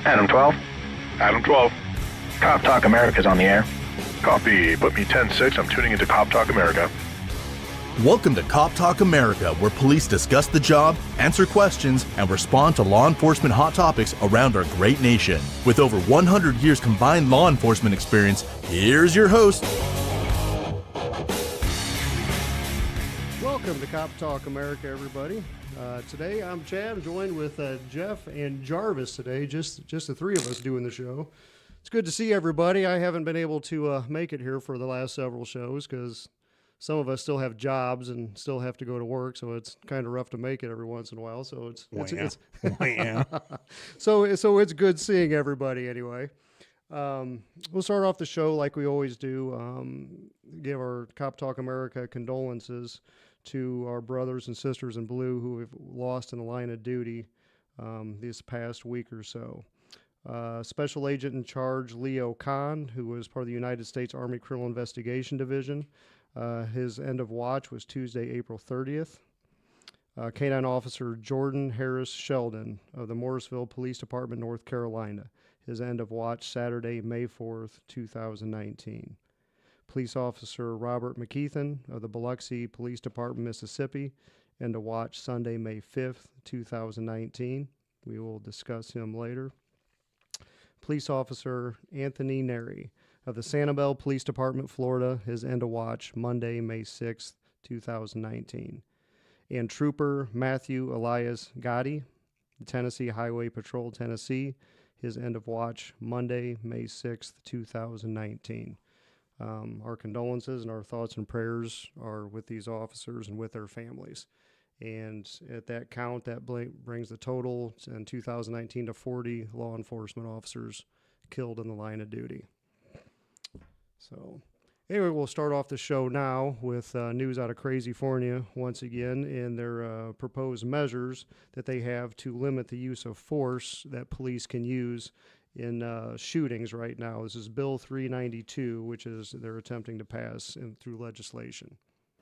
Adam 12. Adam 12. Cop Talk America's on the air. Copy. Put me 10-6. I'm tuning into Cop Talk America. Welcome to Cop Talk America, where police discuss the job, answer questions, and respond to law enforcement hot topics around our great nation. With over 100 years combined law enforcement experience, here's your host. Welcome to Cop Talk America, everybody. Today I'm Chad, joined with Jeff and Jarvis today, just the three of us doing the show. It's good to see everybody. I haven't been able to make it here for the last several shows because some of us still have jobs and still have to go to work, so it's kind of rough to make it every once in a while. So it's so it's good seeing everybody anyway. We'll start off the show like we always do. Give our Cop Talk America condolences to our brothers and sisters in blue who have lost in the line of duty this past week or so. Special Agent in Charge Leo Kahn, who was part of the United States Army Criminal Investigation Division. His end of watch was Tuesday, April 30th. Canine Officer Jordan Harris Sheldon of the Morrisville Police Department, North Carolina. His end of watch Saturday, May 4th, 2019. Police Officer Robert McKeithen of the Biloxi Police Department, Mississippi. End of watch Sunday, May 5th, 2019. We will discuss him later. Police Officer Anthony Neri of the Sanibel Police Department, Florida. His end of watch Monday, May 6th, 2019. And Trooper Matthew Elias Gotti, Tennessee Highway Patrol, Tennessee. His end of watch Monday, May 6th, 2019. Our condolences and our thoughts and prayers are with these officers and with their families. And at that count, that brings the total in 2019 to 40 law enforcement officers killed in the line of duty. So anyway, we'll start off the show now with news out of Crazyfornia once again and their proposed measures that they have to limit the use of force that police can use in shootings right now. This is Bill 392, which is they're attempting to pass through legislation.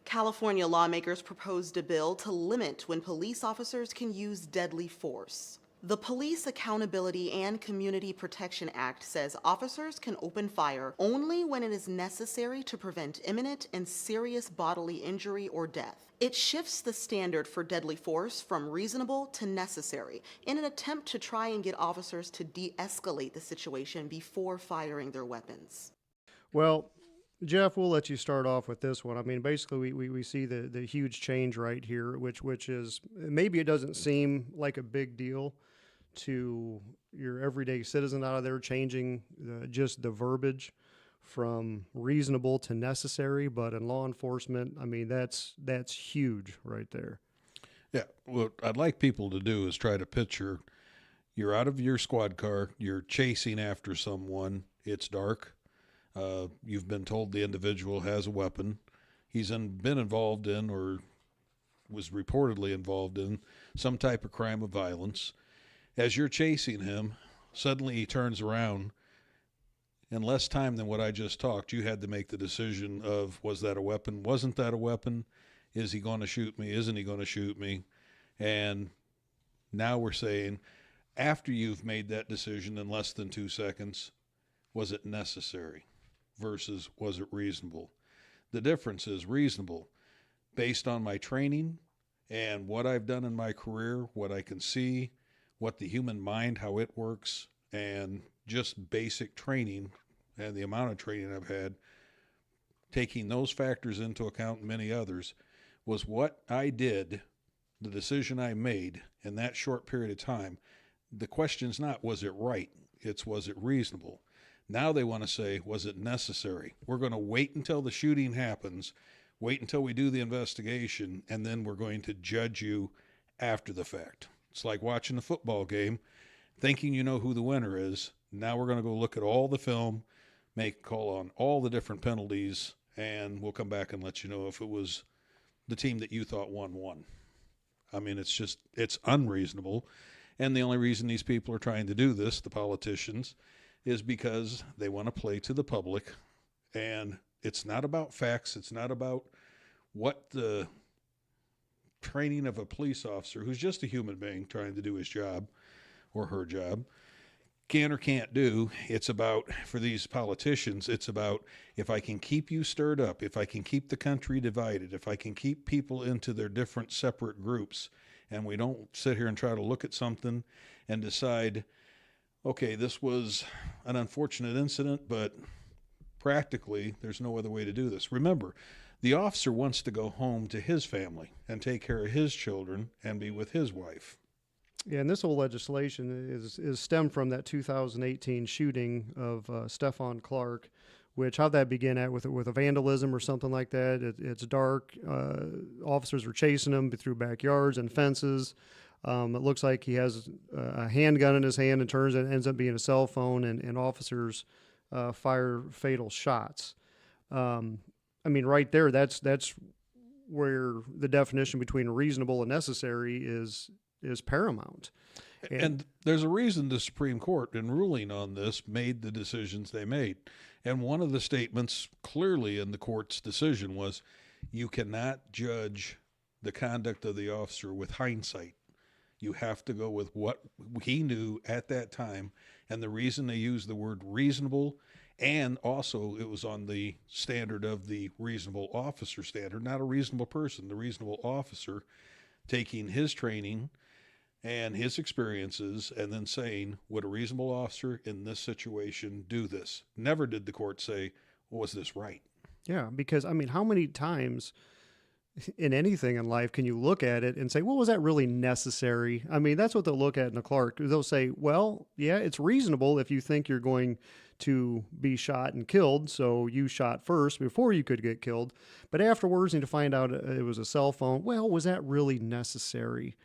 California lawmakers proposed a bill to limit when police officers can use deadly force. The Police Accountability and Community Protection Act says officers can open fire only when it is necessary to prevent imminent and serious bodily injury or death. It shifts the standard for deadly force from reasonable to necessary in an attempt to try and get officers to de-escalate the situation before firing their weapons. Well, Jeff, we'll let you start off with this one. I mean, basically, we see the huge change right here, which is maybe it doesn't seem like a big deal to your everyday citizen out of there, changing just the verbiage from reasonable to necessary. But in law enforcement, I mean, that's huge right there. Yeah, what I'd like people to do is try to picture you're out of your squad car, you're chasing after someone, it's dark. You've been told the individual has a weapon. He's been involved in or was reportedly involved in some type of crime of violence. As you're chasing him, suddenly he turns around. In less time than what I just talked, you had to make the decision of, was that a weapon? Wasn't that a weapon? Is he going to shoot me? Isn't he going to shoot me? And now we're saying, after you've made that decision in less than 2 seconds, was it necessary? Versus was it reasonable? The difference is reasonable. Based on my training and what I've done in my career, what I can see, what the human mind, how it works, and just basic training and the amount of training I've had, taking those factors into account and many others, was what I did, the decision I made in that short period of time. The question's not, was it right? It's, was it reasonable? Now they want to say, was it necessary? We're going to wait until the shooting happens, wait until we do the investigation, and then we're going to judge you after the fact. It's like watching a football game, thinking you know who the winner is. Now we're going to go look at all the film, make a call on all the different penalties, and we'll come back and let you know if it was the team that you thought won. I mean, it's unreasonable. And the only reason these people are trying to do this, the politicians, is because they want to play to the public. And it's not about facts. It's not about what the training of a police officer, who's just a human being trying to do his job or her job, can or can't do. It's about, for these politicians, it's about, if I can keep you stirred up, if I can keep the country divided, if I can keep people into their different separate groups, and we don't sit here and try to look at something and decide, okay, this was an unfortunate incident, but practically there's no other way to do this. Remember, the officer wants to go home to his family and take care of his children and be with his wife. Yeah, and this whole legislation is stemmed from that 2018 shooting of Stephon Clark, which, how'd that begin at, with a vandalism or something like that? It's dark. Officers are chasing him through backyards and fences. It looks like he has a handgun in his hand, and ends up being a cell phone, and officers fire fatal shots. I mean, right there, that's where the definition between reasonable and necessary is paramount. And there's a reason the Supreme Court, in ruling on this, made the decisions they made. And one of the statements clearly in the court's decision was, you cannot judge the conduct of the officer with hindsight. You have to go with what he knew at that time. And the reason they used the word reasonable, and also it was on the standard of the reasonable officer standard, not a reasonable person, the reasonable officer, taking his training and his experiences and then saying, would a reasonable officer in this situation do this? Never did the court say, was this right? Yeah, because, I mean, how many times in anything in life can you look at it and say, well, was that really necessary? I mean, that's what they'll look at in a Clark. They'll say, well, yeah, it's reasonable if you think you're going to be shot and killed, so you shot first before you could get killed. But afterwards, and to find out it was a cell phone, well, was that really necessary?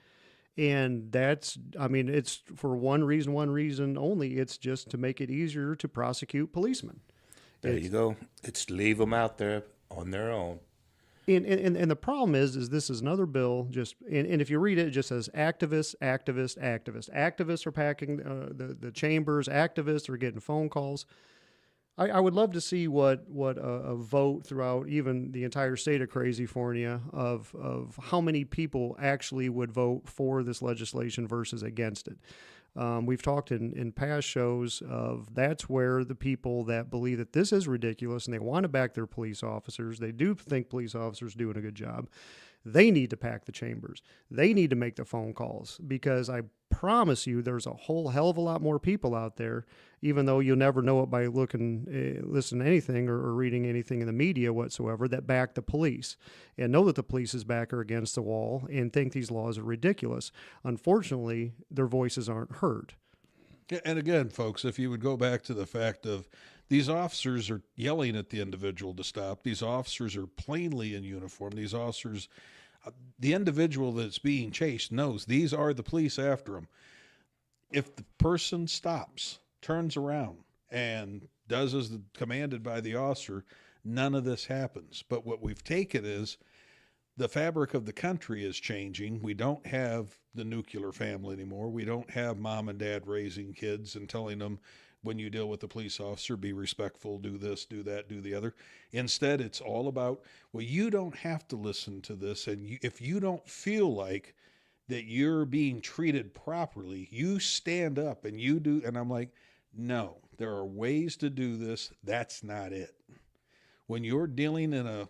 And that's, I mean, it's for one reason only. It's just to make it easier to prosecute policemen. There you go. It's leave them out there on their own. And the problem is this is another bill, and if you read it, it just says activists. Activists are packing the chambers. Activists are getting phone calls. I would love to see what a vote throughout even the entire state of Crazyfornia of how many people actually would vote for this legislation versus against it. We've talked in past shows of that's where the people that believe that this is ridiculous and they want to back their police officers, they do think police officers are doing a good job, they need to pack the chambers. They need to make the phone calls, because I promise you there's a whole hell of a lot more people out there, even though you'll never know it by listening to anything or reading anything in the media whatsoever, that back the police and know that the police's back are against the wall and think these laws are ridiculous. Unfortunately, their voices aren't heard. And again, folks, if you would go back to the fact of these officers are yelling at the individual to stop. These officers are plainly in uniform. These officers, the individual that's being chased knows these are the police after him. If the person stops, turns around, and does as commanded by the officer, none of this happens. But what we've taken is the fabric of the country is changing. We don't have the nuclear family anymore. We don't have mom and dad raising kids and telling them, when you deal with a police officer, be respectful, do this, do that, do the other. Instead, it's all about, well, you don't have to listen to this. And if you don't feel like that you're being treated properly, you stand up and you do. And I'm like, no, there are ways to do this. That's not it. When you're dealing in a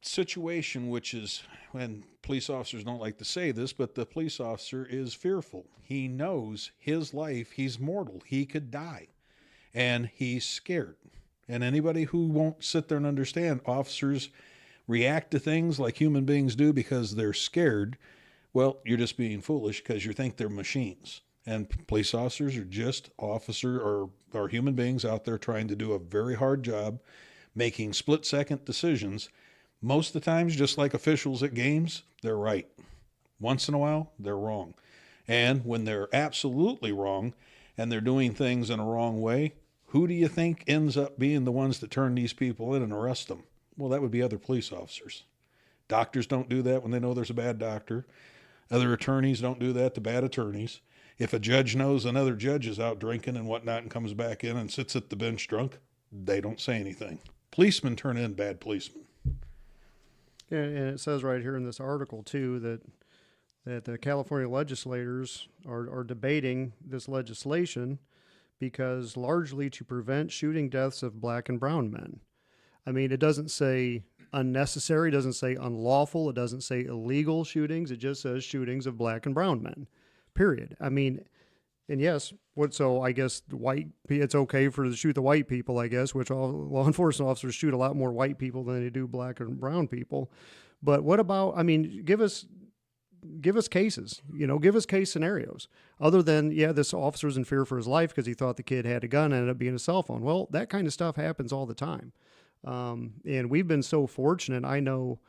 situation, which is, when police officers don't like to say this, but the police officer is fearful. He knows his life, he's mortal, he could die, and he's scared. And anybody who won't sit there and understand officers react to things like human beings do because they're scared, well, you're just being foolish because you think they're machines. And police officers are just are human beings out there trying to do a very hard job, making split-second decisions. Most of the times, just like officials at games, they're right. Once in a while, they're wrong. And when they're absolutely wrong and they're doing things in a wrong way, who do you think ends up being the ones that turn these people in and arrest them? Well, that would be other police officers. Doctors don't do that when they know there's a bad doctor. Other attorneys don't do that to bad attorneys. If a judge knows another judge is out drinking and whatnot and comes back in and sits at the bench drunk, they don't say anything. Policemen turn in bad policemen. And it says right here in this article, too, that that the California legislators are debating this legislation because largely to prevent shooting deaths of black and brown men. I mean, it doesn't say unnecessary, it doesn't say unlawful, it doesn't say illegal shootings, it just says shootings of black and brown men, period. I mean, and yes, so I guess it's okay to shoot the white people, I guess, which all law enforcement officers shoot a lot more white people than they do black and brown people. But what about, I mean, give us cases, give us case scenarios other than, this officer's in fear for his life because he thought the kid had a gun and ended up being a cell phone. Well, that kind of stuff happens all the time. And we've been so fortunate. I know,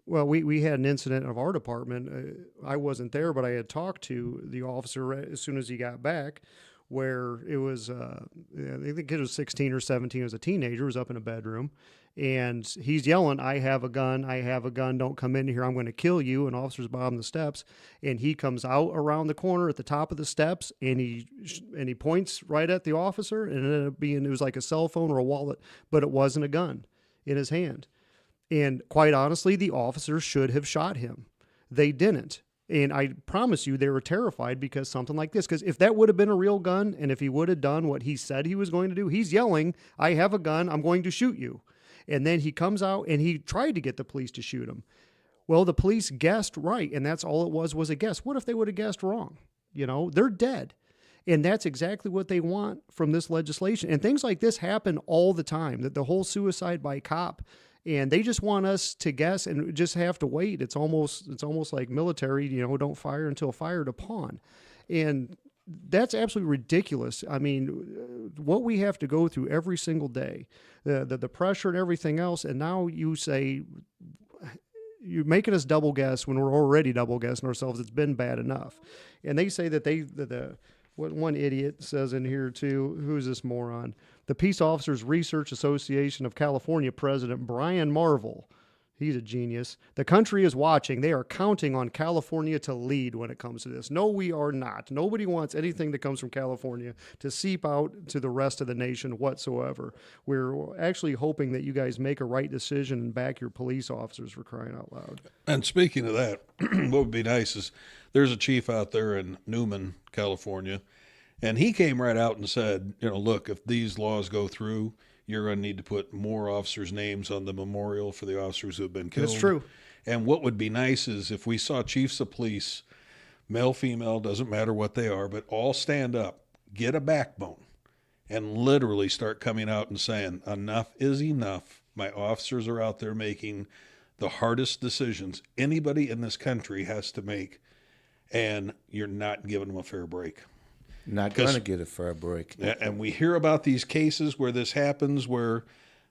well, we had an incident of our department. I wasn't there, but I had talked to the officer as soon as he got back, where it was, I think the kid was 16 or 17, was a teenager, was up in a bedroom, and he's yelling, I have a gun, don't come in here, I'm going to kill you, and officers bomb the steps, and he comes out around the corner at the top of the steps, and he points right at the officer, and it ended up being, it was like a cell phone or a wallet, but it wasn't a gun in his hand. And quite honestly, the officers should have shot him. They didn't. And I promise you, they were terrified because something like this, because if that would have been a real gun, and if he would have done what he said he was going to do, he's yelling, I have a gun, I'm going to shoot you. And then he comes out and he tried to get the police to shoot him. Well, the police guessed right, and that's all it was a guess. What if they would have guessed wrong? They're dead. And that's exactly what they want from this legislation. And things like this happen all the time, that the whole suicide by cop, and they just want us to guess and just have to wait. It's almost like military, don't fire until fired upon. And that's absolutely ridiculous. I mean, what we have to go through every single day, the pressure and everything else. And now you say, you're making us double guess when we're already double guessing ourselves. It's been bad enough. And they say that what one idiot says in here too, who's this moron? The Peace Officers Research Association of California president, Brian Marvel, he's a genius. The country is watching. They are counting on California to lead when it comes to this. No, we are not. Nobody wants anything that comes from California to seep out to the rest of the nation whatsoever. We're actually hoping that you guys make a right decision and back your police officers, for crying out loud. And speaking of that, what would be nice is there's a chief out there in Newman, California, and he came right out and said, look, if these laws go through, you're going to need to put more officers' names on the memorial for the officers who have been killed. That's true. And what would be nice is if we saw chiefs of police, male, female, doesn't matter what they are, but all stand up, get a backbone, and literally start coming out and saying, enough is enough. My officers are out there making the hardest decisions anybody in this country has to make, and you're not giving them a fair break. Not going to get a fair break. And we hear about these cases where this happens, where,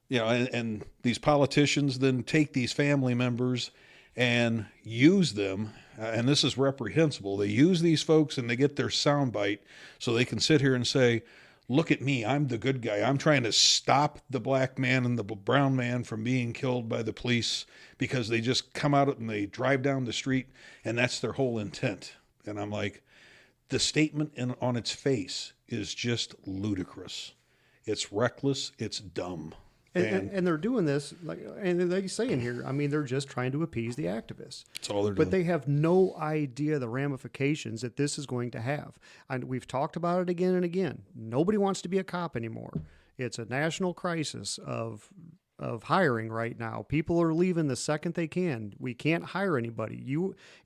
and these politicians then take these family members and use them, and this is reprehensible. They use these folks and they get their soundbite so they can sit here and say, look at me, I'm the good guy. I'm trying to stop the black man and the brown man from being killed by the police, because they just come out and they drive down the street and that's their whole intent. And I'm like, the statement on its face is just ludicrous. It's reckless. It's dumb. And they're doing this, and they say in here, I mean, they're just trying to appease the activists. That's all they're doing. But they have no idea the ramifications that this is going to have. And we've talked about it again and again. Nobody wants to be a cop anymore. It's a national crisis of hiring right now. People are leaving the second they can. We can't hire anybody.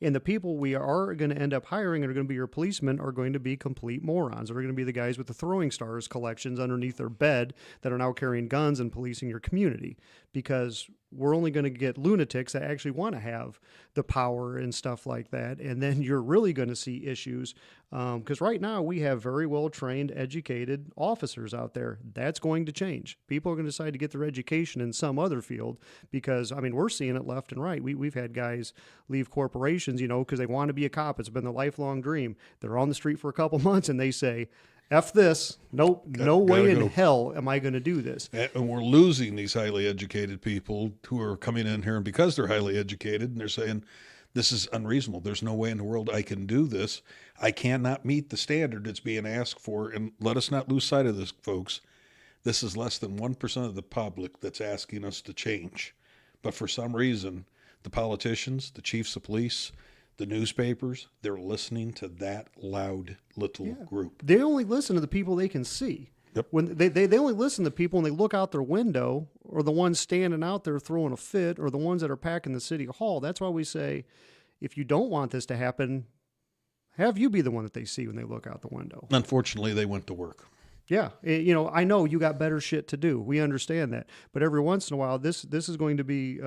And the people we are going to end up hiring are going to be your policemen are going to be complete morons. They're going to be the guys with the throwing stars collections underneath their bed that are now carrying guns and policing your community, because we're only going to get lunatics that actually want to have the power and stuff like that. And then you're really going to see issues, because right now we have very well-trained, educated officers out there. That's going to change. People are going to decide to get their education in some other field, because, I mean, we're seeing it left and right. We've had guys leave corporations, because they want to be a cop. It's been their lifelong dream. They're on the street for a couple months and they say, F this. Nope. No way in hell am I going to do this. And we're losing these highly educated people who are coming in here, and because they're highly educated and they're saying, this is unreasonable. There's no way in the world I can do this. I cannot meet the standard that's being asked for. And let us not lose sight of this, folks. This is less than 1% of the public that's asking us to change. But for some reason, the politicians, the chiefs of police, the newspapers, they're listening to that loud little group. They only listen to the people they can see. Yep. When they only listen to people when they look out their window, or the ones standing out there throwing a fit, or the ones that are packing the city hall. That's why we say, if you don't want this to happen, have you be the one that they see when they look out the window. Unfortunately, they went to work. Yeah, I know you got better shit to do. We understand that, but every once in a while, this is going to be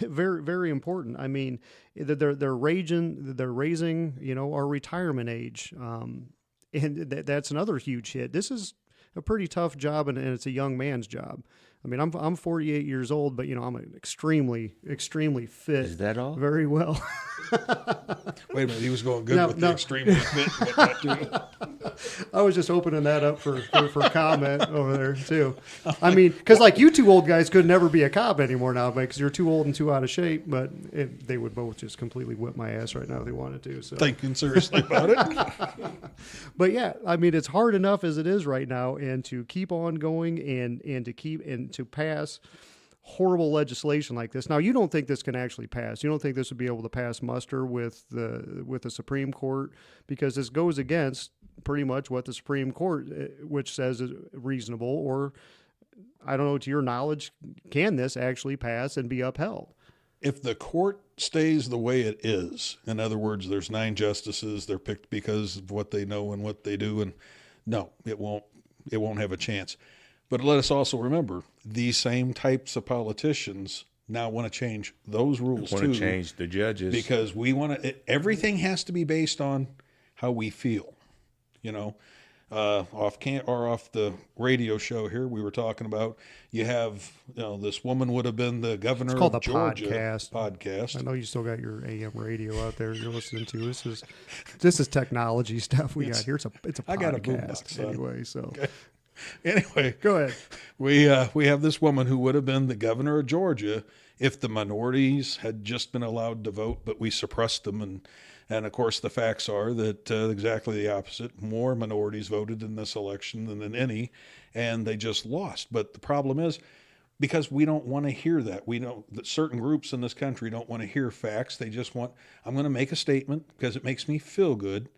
very, very important. I mean, they're raising our retirement age, and that's another huge hit. This is a pretty tough job, and it's a young man's job. I mean, I'm 48 years old, but I'm extremely, extremely fit. Is that all? Very well. Wait a minute, he was going good with the extremely fit. I was just opening that up for comment over there too. I mean, because like you two old guys could never be a cop anymore now, because you're too old and too out of shape. But they would both just completely whip my ass right now if they wanted to. So Thinking seriously about it. But yeah, I mean, it's hard enough as it is right now, and to keep on going and to pass horrible legislation like this. Now, you don't think this can actually pass. You don't think this would be able to pass muster with the Supreme Court, because this goes against pretty much what the Supreme Court, which says is reasonable, or I don't know, to your knowledge, can this actually pass and be upheld? If the court stays the way it is, in other words, there's 9 justices, they're picked because of what they know and what they do, and no, it won't have a chance. But let us also remember, these same types of politicians now want to change those rules too. Want to change the judges. Because we want to, everything has to be based on how we feel. Off the radio show here, we were talking about, you have, this woman would have been the governor of Georgia. Podcast. I know you still got your AM radio out there you're listening to. This is technology stuff we got here. It's a podcast. I got a boombox anyway, so. Okay. Anyway, go ahead. We have this woman who would have been the governor of Georgia if the minorities had just been allowed to vote, but we suppressed them. And of course, the facts are that exactly the opposite. More minorities voted in this election than any, and they just lost. But the problem is, because we don't want to hear that. We know that certain groups in this country don't want to hear facts. They just want, I'm going to make a statement because it makes me feel good,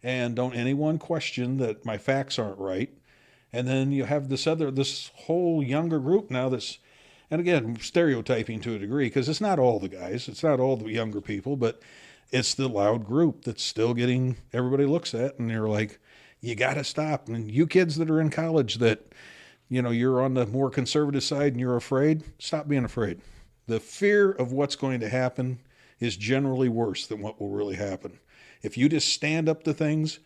and don't anyone question that my facts aren't right. And then you have this whole younger group now that's, and again, stereotyping to a degree, because it's not all the guys, it's not all the younger people, but it's the loud group that's still getting, everybody looks at, and you're like, you got to stop. And you kids that are in college that, you're on the more conservative side and you're afraid, stop being afraid. The fear of what's going to happen is generally worse than what will really happen. If you just stand up to things,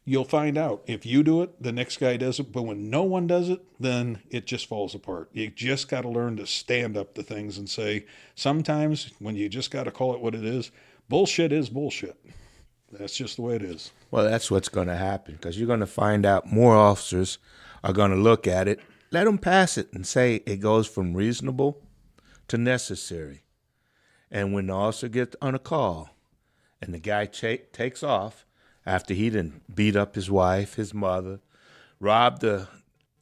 you'll find out. If you do it, the next guy does it. But when no one does it, then it just falls apart. You just got to learn to stand up to things and say, sometimes when you just got to call it what it is, bullshit is bullshit. That's just the way it is. Well, that's what's going to happen, because you're going to find out more officers are going to look at it, let them pass it and say it goes from reasonable to necessary. And when the officer gets on a call and the guy takes off, after he done beat up his wife, his mother, robbed the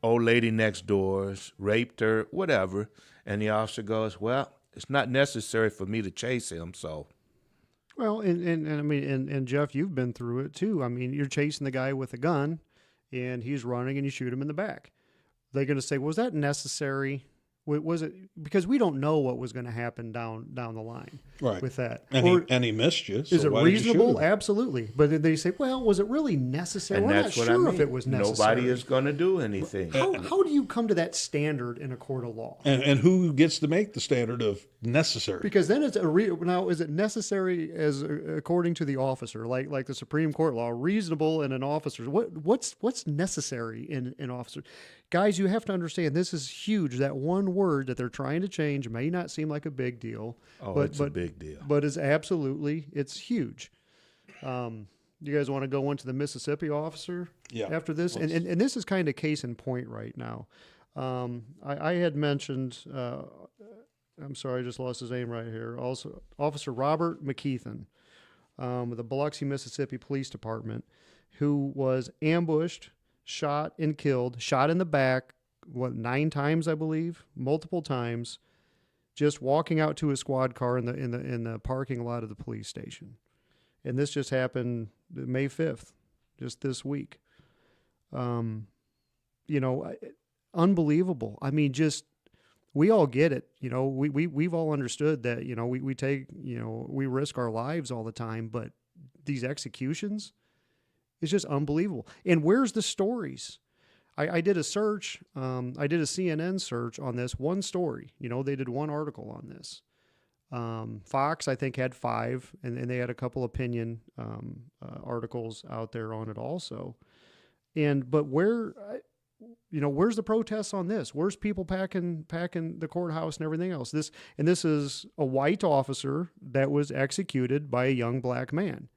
old lady next door, raped her, whatever, and the officer goes, well, it's not necessary for me to chase him, so. Well, and I mean, and Jeff, you've been through it too. I mean, you're chasing the guy with a gun, and he's running, and you shoot him in the back. They're going to say, was that necessary? Was it, because we don't know what was going to happen down the line with that. And he missed you. So is it reasonable? Absolutely. But then they say, well, was it really necessary? And We're that's not what sure I mean. if it was necessary. Nobody is going to do anything. How do you come to that standard in a court of law? And who gets to make the standard of necessary? Because then it's now, is it necessary as according to the officer, like the Supreme Court law, reasonable in an officer? What's necessary in an officer? Guys, you have to understand, this is huge. That one word that they're trying to change may not seem like a big deal. Oh, it's a big deal. But it's huge. You guys want to go into the Mississippi officer after this? And this is kind of case in point right now. I had mentioned, I'm sorry, I just lost his name right here. Also, Officer Robert McKeithen, with the Biloxi, Mississippi Police Department, who was ambushed, shot and killed, shot in the back, 9 times, I believe, multiple times, just walking out to his squad car in the parking lot of the police station. And this just happened May 5th, just this week. Unbelievable. I mean, just, we all get it. We've all understood that, we take, we risk our lives all the time, but these executions, it's just unbelievable. And where's the stories? I did a search. I did a CNN search on this one story. They did one article on this. Fox, I think, had 5, and they had a couple opinion articles out there on it also. But where's the protests on this? Where's people packing the courthouse and everything else? This is a white officer that was executed by a young black man,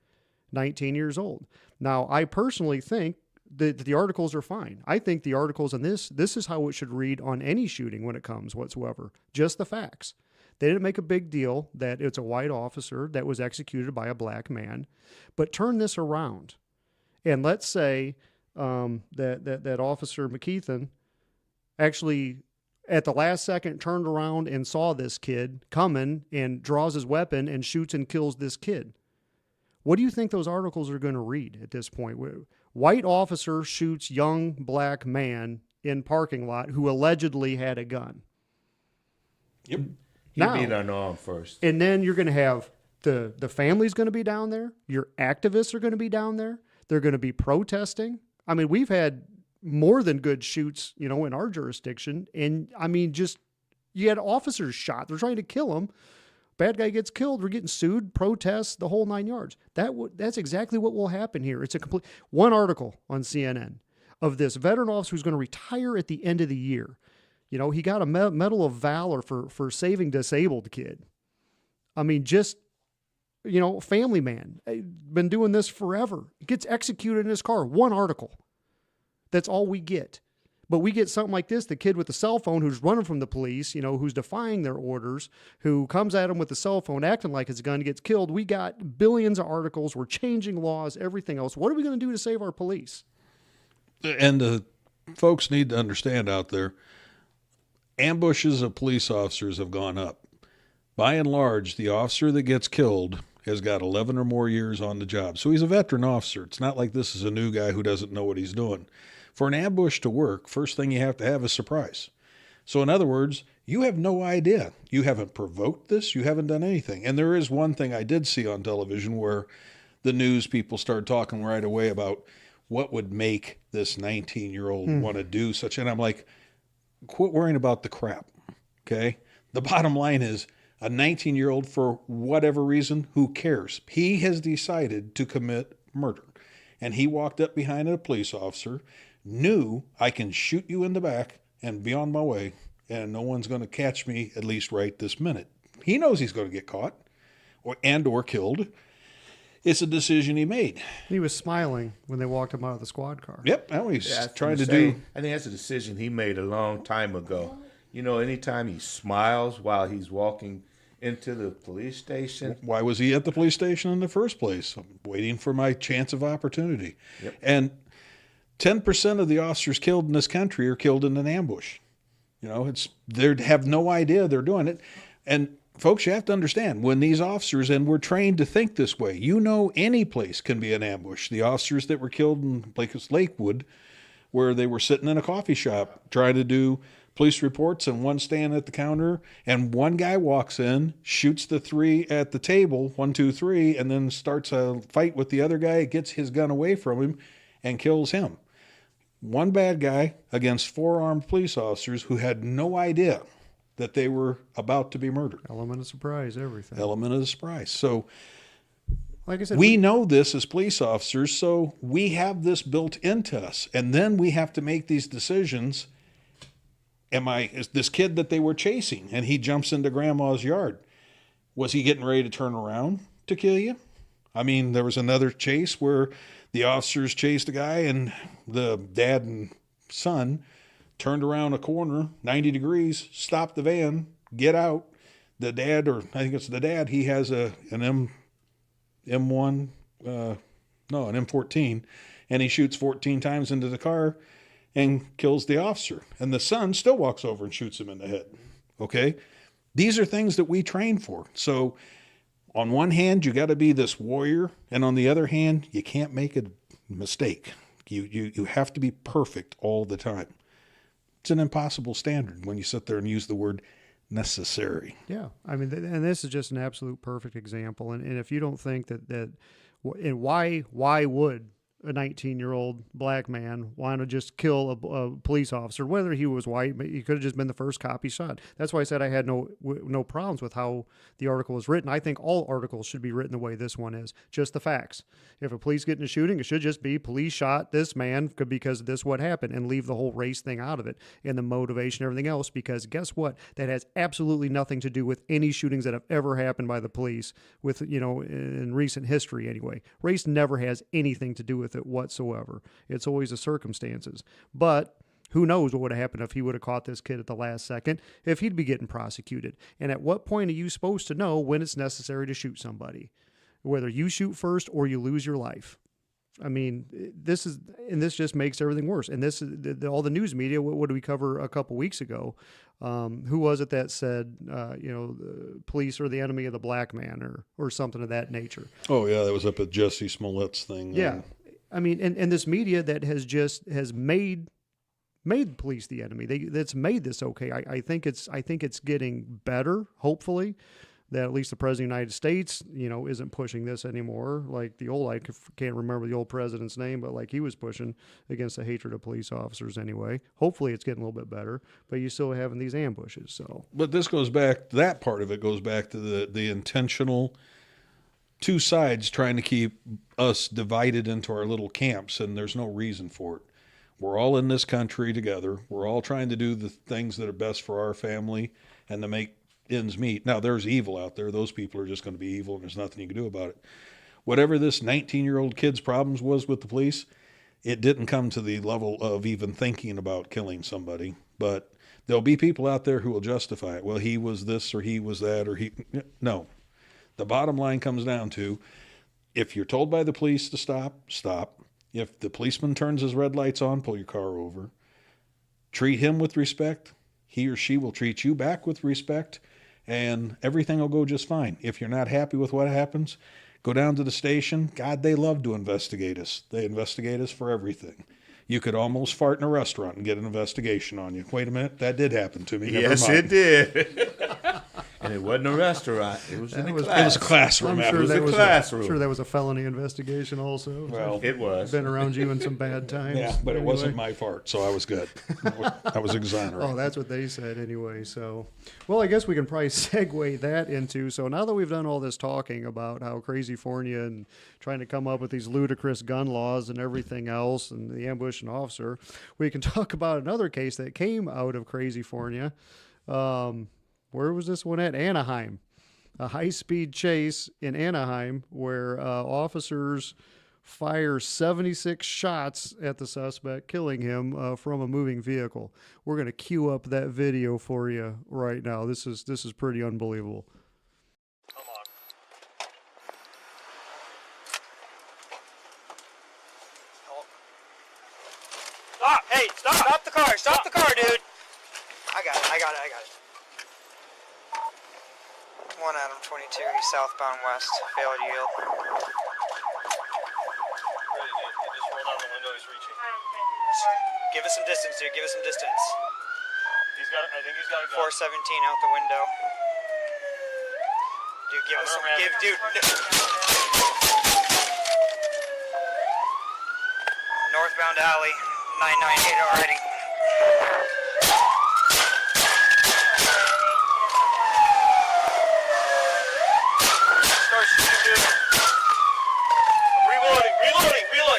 19 years old. Now, I personally think that the articles are fine. I think the articles on this is how it should read on any shooting when it comes whatsoever. Just the facts. They didn't make a big deal that it's a white officer that was executed by a black man, but turn this around. And let's say that Officer McKeithen actually at the last second turned around and saw this kid coming and draws his weapon and shoots and kills this kid. What do you think those articles are going to read at this point? White officer shoots young black man in parking lot who allegedly had a gun. Yep. He'd be unarmed first. And then you're going to have the family's going to be down there. Your activists are going to be down there. They're going to be protesting. I mean, we've had more than good shoots, in our jurisdiction. And I mean, just, you had officers shot. They're trying to kill him. Bad guy gets killed. We're getting sued, protests, the whole 9 yards. That's exactly what will happen here. It's one article on CNN of this veteran officer who's going to retire at the end of the year. He got a Medal of Valor for saving disabled kid. I mean, just, family man, been doing this forever. Gets executed in his car. One article. That's all we get. But we get something like this, the kid with the cell phone who's running from the police, who's defying their orders, who comes at him with the cell phone acting like it's a gun, gets killed. We got billions of articles. We're changing laws, everything else. What are we going to do to save our police? And the folks need to understand out there, ambushes of police officers have gone up. By and large, the officer that gets killed has got 11 or more years on the job. So he's a veteran officer. It's not like this is a new guy who doesn't know what he's doing. For an ambush to work, first thing you have to have is surprise. So in other words, you have no idea. You haven't provoked this. You haven't done anything. And there is one thing I did see on television where the news people started talking right away about what would make this 19-year-old want to do such. And I'm like, quit worrying about the crap, okay? The bottom line is a 19-year-old, for whatever reason, who cares? He has decided to commit murder. And he walked up behind a police officer, knew I can shoot you in the back and be on my way, and no one's going to catch me, at least right this minute. He knows he's going to get caught or killed. It's a decision he made. He was smiling when they walked him out of the squad car. Yep, now he's trying to do. I think that's a decision he made a long time ago. Anytime he smiles while he's walking into the police station. Why was he at the police station in the first place? I'm waiting for my chance of opportunity. Yep. And 10% of the officers killed in this country are killed in an ambush. They have no idea they're doing it. And folks, you have to understand, when these officers, and we're trained to think this way, any place can be an ambush. The officers that were killed in Lakewood, where they were sitting in a coffee shop trying to do police reports, and one standing at the counter, and one guy walks in, shoots the 3 at the table, 1, 2, 3, and then starts a fight with the other guy, gets his gun away from him, and kills him. One bad guy against 4 armed police officers who had no idea that they were about to be murdered. Element of surprise, everything. Element of surprise. So, like I said, we know this as police officers, so we have this built into us. And then we have to make these decisions. Is this kid that they were chasing, and he jumps into grandma's yard, was he getting ready to turn around to kill you? I mean, there was another chase where the officers chased a guy, and the dad and son turned around a corner, 90 degrees, stopped the van, get out. The dad, or I think it's the dad, he has an M14, and he shoots 14 times into the car and kills the officer. And the son still walks over and shoots him in the head. Okay? These are things that we train for. So on one hand, you got to be this warrior, and on the other hand, you can't make a mistake. You have to be perfect all the time. It's an impossible standard when you sit there and use the word necessary. Yeah, I mean, and this is just an absolute perfect example. And if you don't think that, and why would a 19-year-old black man want to just kill a police officer, whether he was white, but he could have just been the first cop he shot. That's why I said I had no problems with how the article was written. I think all articles should be written the way this one is, just the facts. If a police get in a shooting, it should just be police shot this man because this what happened, and leave the whole race thing out of it and the motivation and everything else, because guess what? That has absolutely nothing to do with any shootings that have ever happened by the police with, in recent history anyway. Race never has anything to do with it whatsoever. It's always the circumstances. But who knows what would have happened if he would have caught this kid at the last second, if he'd be getting prosecuted. And at what point are you supposed to know when it's necessary to shoot somebody? Whether you shoot first or you lose your life. I mean, this just makes everything worse. And this is all the news media. What did we cover a couple weeks ago? Who was it that said, the police are the enemy of the black man or something of that nature? Oh yeah, that was up at Jesse Smollett's thing. Yeah, I mean, and this media that has made police the enemy. That's made this okay. I think it's getting better. Hopefully, that at least the president of the United States, isn't pushing this anymore. Like I can't remember the old president's name, but like he was pushing against the hatred of police officers anyway. Hopefully it's getting a little bit better, but you're still having these ambushes. So, but this goes back, that part of it goes back to the intentional two sides trying to keep us divided into our little camps, and there's no reason for it. We're all in this country together. We're all trying to do the things that are best for our family and to make ends meet. Now, there's evil out there. Those people are just going to be evil, and there's nothing you can do about it. Whatever this 19-year-old kid's problems was with the police, it didn't come to the level of even thinking about killing somebody. But there'll be people out there who will justify it. Well, he was this or he was that or he... No. The bottom line comes down to, if you're told by the police to stop, stop. If the policeman turns his red lights on, pull your car over. Treat him with respect. He or she will treat you back with respect, and everything will go just fine. If you're not happy with what happens, go down to the station. God, they love to investigate us. They investigate us for everything. You could almost fart in a restaurant and get an investigation on you. Wait a minute, that did happen to me. Yes, it did. And it wasn't a restaurant. It was in a class. It was a classroom. I'm sure it was that a was classroom. I'm sure that was a felony investigation also. Well, It was. Been around you in some bad times. yeah, but it anyway. wasn't my fart, so I was good. I was exonerated. Oh, that's what they said anyway. So, well, I guess we can probably segue that into, so now that we've done all this talking about how crazy-fornia and trying to come up with these ludicrous gun laws and everything else and the ambush an officer, we can talk about another case that came out of crazy-fornia. Where was this one at? Anaheim. A high-speed chase in Anaheim where officers fire 76 shots at the suspect, killing him from a moving vehicle. We're going to queue up that video for you right now. This is pretty unbelievable. Come on. Stop! Hey, stop! Stop the car! Stop the car, dude! I got it. 1 Adam 22, he's southbound west, failed yield. He just rolled down the window, he's reaching. Give us some distance, dude, give us some distance. I think he's got a gun. 417 out the window. Dude, give us some, Northbound alley, 998 already. Start shooting, dude. I'm reloading.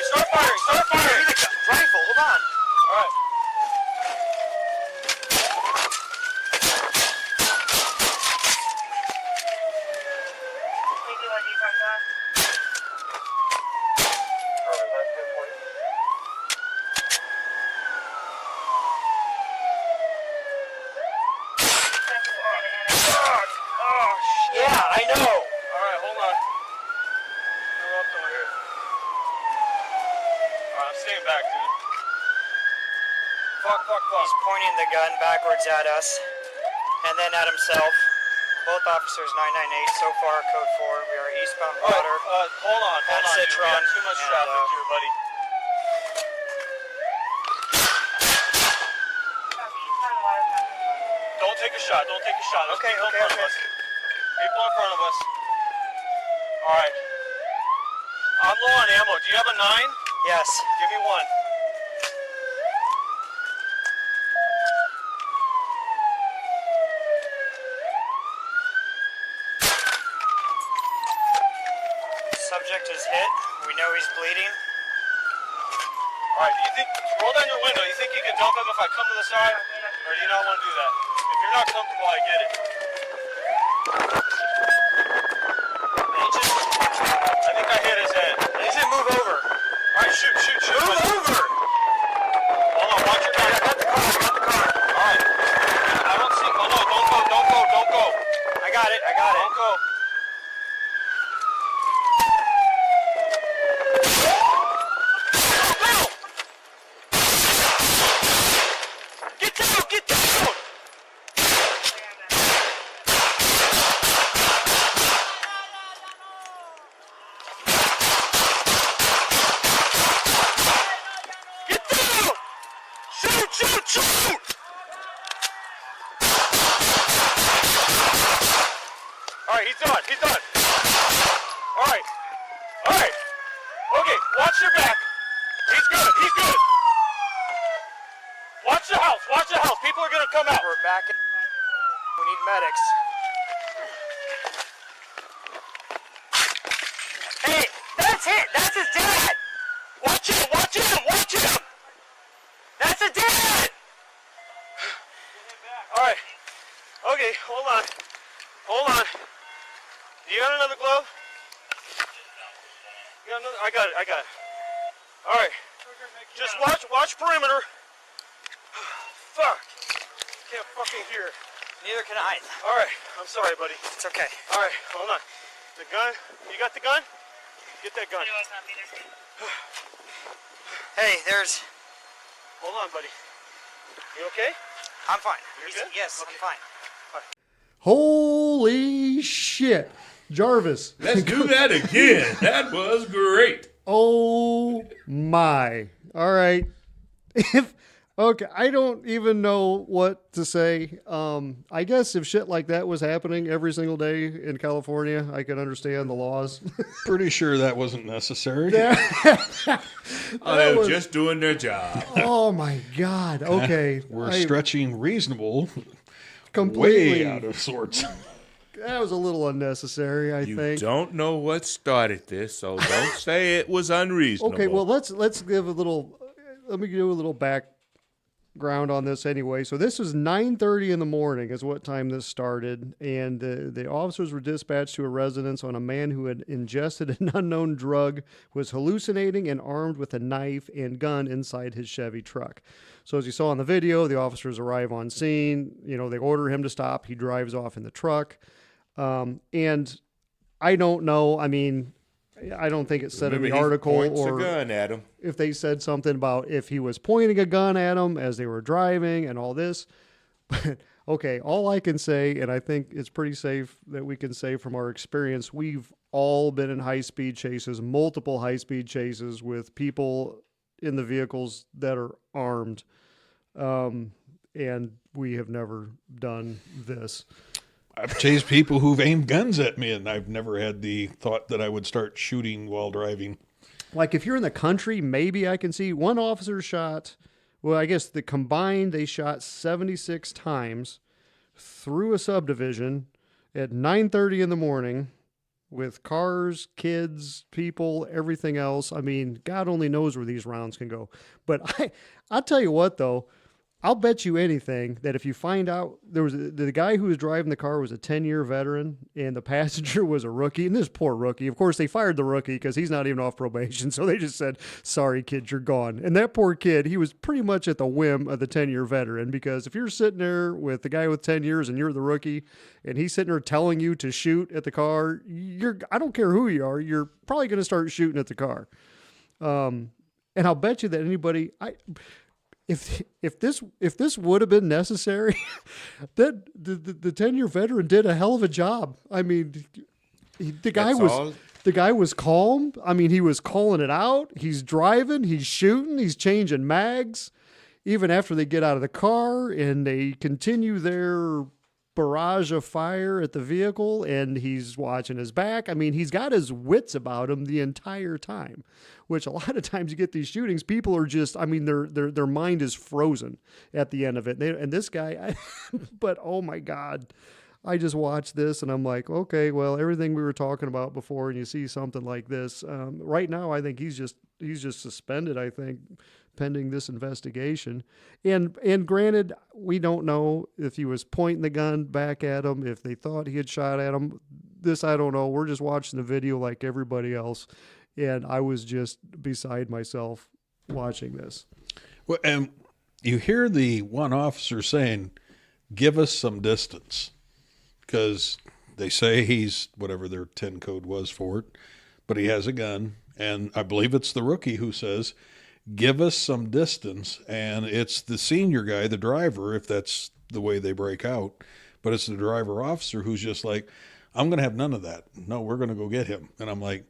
Start firing. Rifle, hold on. All right. Yeah, I know. All right, hold on. Interrupt over here. All right, I'm staying back, dude. Fuck. He's pointing the gun backwards at us, and then at himself. Both officers 998 so far, code 4. We are eastbound All water. right, hold on, At dude. We Citron, got too much and, traffic here, buddy. Don't take a shot. Don't take a shot. There's Okay, people okay, in front of okay. us. People in front of us. All right. I'm low on ammo. Do you have a 9? Yes. Give me one. Subject is hit. We know he's bleeding. All right. Do you think? Roll down your window. You think you can dump him if I come to the side, or do you not want to do that? If you're not comfortable, I get it. I think I hit his head. He should move over. All right, shoot. Move over! Hold on, watch your back. I got the car. All right. I don't see. Oh no, don't go. I got it. Don't go. Get down! Get down! Shoot! All right, he's done. All right. Okay, watch your back. He's good. Watch the house. People are gonna come out. We're back. We need medics. Hey, that's it. That's his dad. Watch him. That's his dad. All right. Okay, hold on. You got another glove? You got another? I got it. All right. Just watch perimeter. Fuck. Can't fucking hear. Neither can I. All right. I'm sorry, buddy. It's okay. All right. Hold on. The gun. You got the gun? Get that gun. Hey, there's... Hold on, buddy. You okay? I'm fine. You're good? Yes, Okay. I'm fine. Holy shit. Jarvis. Let's do that again. That was great. Oh my. All right. Okay, I don't even know what to say. I guess if shit like that was happening every single day in California, I could understand the laws. Pretty sure that wasn't necessary. Oh, they were just doing their job. Oh my God. Okay. We're stretching reasonable completely way out of sorts. That was a little unnecessary, I You think. don't know what started this, so don't say it was unreasonable. Okay, well let's give a little. Let me do a little background on this anyway. So this was 9:30 in the morning, is what time this started, and the officers were dispatched to a residence on a man who had ingested an unknown drug, was hallucinating, and armed with a knife and gun inside his Chevy truck. So as you saw in the video, the officers arrive on scene. You know, they order him to stop. He drives off in the truck. And I don't know. I mean, I don't think it said in the article points or a gun at him. if they said something about if he was pointing a gun at him as they were driving and all this. But okay, all I can say, and I think it's pretty safe that we can say from our experience, we've all been in high-speed chases, multiple high-speed chases with people in the vehicles that are armed. And we have never done this. I've chased people who've aimed guns at me, and I've never had the thought that I would start shooting while driving. Like if you're in the country, maybe I can see one officer shot. Well, I guess the combined, they shot 76 times through a subdivision at 9:30 in the morning with cars, kids, people, everything else. I mean, God only knows where these rounds can go. But I'll tell you what, though. I'll bet you anything that if you find out there was the guy who was driving the car was a 10-year veteran and the passenger was a rookie, and this poor rookie, of course, they fired the rookie because he's not even off probation. So they just said, sorry, kid, you're gone. And that poor kid, he was pretty much at the whim of the 10-year veteran, because if you're sitting there with the guy with 10 years and you're the rookie and he's sitting there telling you to shoot at the car, I don't care who you are, you're probably going to start shooting at the car. And I'll bet you that anybody, if this would have been necessary, that the 10-year veteran did a hell of a job. I mean, the guy was calm. I mean, he was calling it out. He's driving. He's shooting. He's changing mags. Even after they get out of the car and they continue their barrage of fire at the vehicle, and he's watching his back. I mean, he's got his wits about him the entire time, which a lot of times you get these shootings, people are just, I mean, their mind is frozen at the end of it. And this guy, but oh my God, I just watched this and I'm like, okay, well, everything we were talking about before, and you see something like this, right now, I think he's just suspended, I think, pending this investigation. And granted, we don't know if he was pointing the gun back at him, if they thought he had shot at him. This, I don't know. We're just watching the video like everybody else. And I was just beside myself watching this. Well, and you hear the one officer saying, give us some distance, because they say he's whatever their 10 code was for it, but he has a gun. And I believe it's the rookie who says, give us some distance. And it's the senior guy, the driver, if that's the way they break out, but it's the driver officer who's just like, I'm going to have none of that. No, we're going to go get him. And I'm like,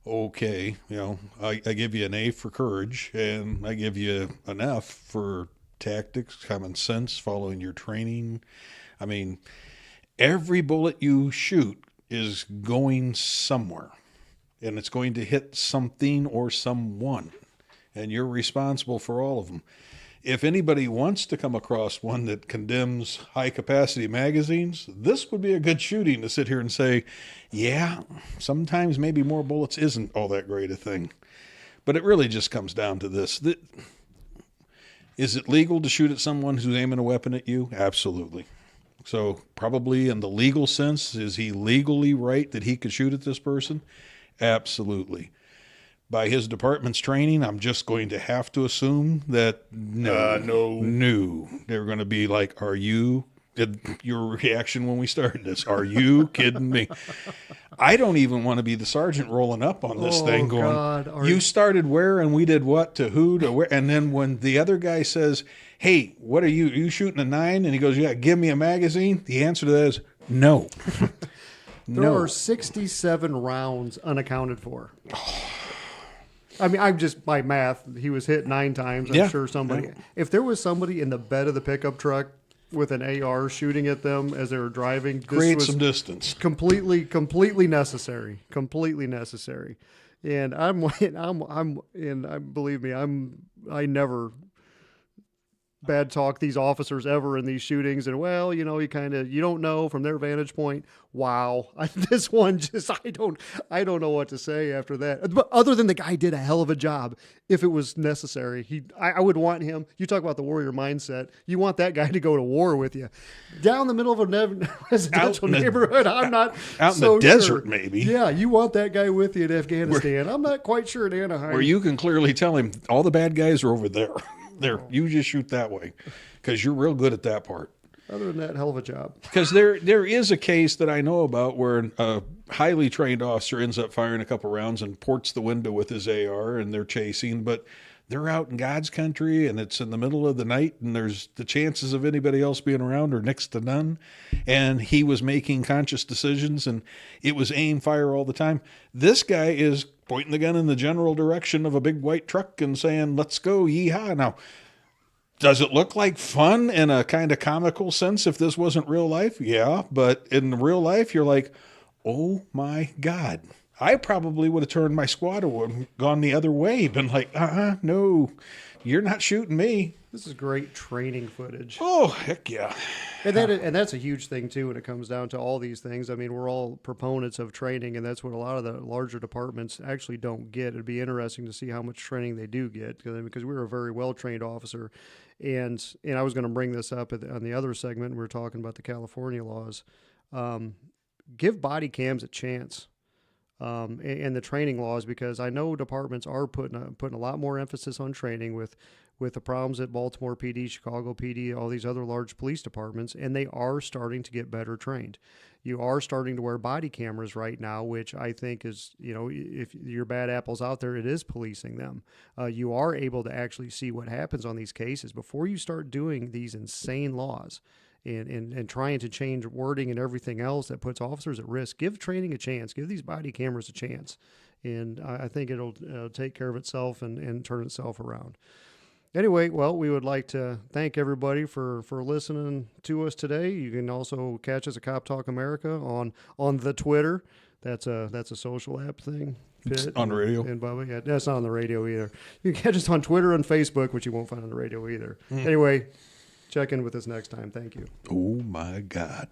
okay, you know, I give you an A for courage, and I give you an F for tactics, common sense, following your training. I mean, every bullet you shoot is going somewhere, and it's going to hit something or someone, and you're responsible for all of them. If anybody wants to come across one that condemns high-capacity magazines, this would be a good shooting to sit here and say, yeah, sometimes maybe more bullets isn't all that great a thing. But it really just comes down to this. Is it legal to shoot at someone who's aiming a weapon at you? Absolutely. So probably in the legal sense, is he legally right that he could shoot at this person? Absolutely. By his department's training, I'm just going to have to assume that no. They're going to be like, are you, your reaction when we started this, are you kidding me? I don't even want to be the sergeant rolling up on this thing going, God, you started where and we did what to who to where. And then when the other guy says, hey, what are you shooting a 9? And he goes, yeah, give me a magazine. The answer to that is no. There are 67 rounds unaccounted for. I mean, I'm just, by math, he was hit 9 times. I'm sure somebody, if there was somebody in the bed of the pickup truck with an AR shooting at them as they were driving, create some distance. Completely necessary. Completely necessary. And believe me, I never bad talk these officers ever in these shootings. And well, you know, you don't know from their vantage point. Wow. This one just, I don't know what to say after that. But other than the guy did a hell of a job. If it was necessary, I would want him. You talk about the warrior mindset. You want that guy to go to war with you down the middle of a residential neighborhood. I'm not out in the desert, maybe. Yeah. You want that guy with you in Afghanistan. I'm not quite sure in Anaheim. Where you can clearly tell him all the bad guys are over there. There, you just shoot that way because you're real good at that part. Other than that, hell of a job. Because there is a case that I know about where a highly trained officer ends up firing a couple rounds and ports the window with his AR, and they're chasing, but they're out in God's country and it's in the middle of the night, and there's the chances of anybody else being around are next to none. And he was making conscious decisions, and it was aim fire all the time. This guy is pointing the gun in the general direction of a big white truck and saying, let's go, yeehaw. Now, does it look like fun in a kind of comical sense if this wasn't real life? Yeah, but in real life, you're like, oh my God. I probably would have turned my squad and gone the other way, been like, no, you're not shooting me. This is great training footage. Oh, heck yeah. And that's a huge thing, too, when it comes down to all these things. I mean, we're all proponents of training, and that's what a lot of the larger departments actually don't get. It'd be interesting to see how much training they do get, because we're a very well-trained officer. And I was going to bring this up on the other segment. We were talking about the California laws. Give body cams a chance. and the training laws, because I know departments are putting a lot more emphasis on training with the problems at Baltimore PD, Chicago PD, all these other large police departments, and they are starting to get better trained. You are starting to wear body cameras right now, which I think is, if you're bad apples out there, it is policing them. You are able to actually see what happens on these cases before you start doing these insane laws and trying to change wording and everything else that puts officers at risk. Give training a chance. Give these body cameras a chance. And I think it'll take care of itself and turn itself around. Anyway, well, we would like to thank everybody for listening to us today. You can also catch us at Cop Talk America on the Twitter. That's a social app thing. It's on the radio. And Bubba, yeah, that's not on the radio either. You can catch us on Twitter and Facebook, which you won't find on the radio either. Anyway, check in with us next time. Thank you. Oh my God.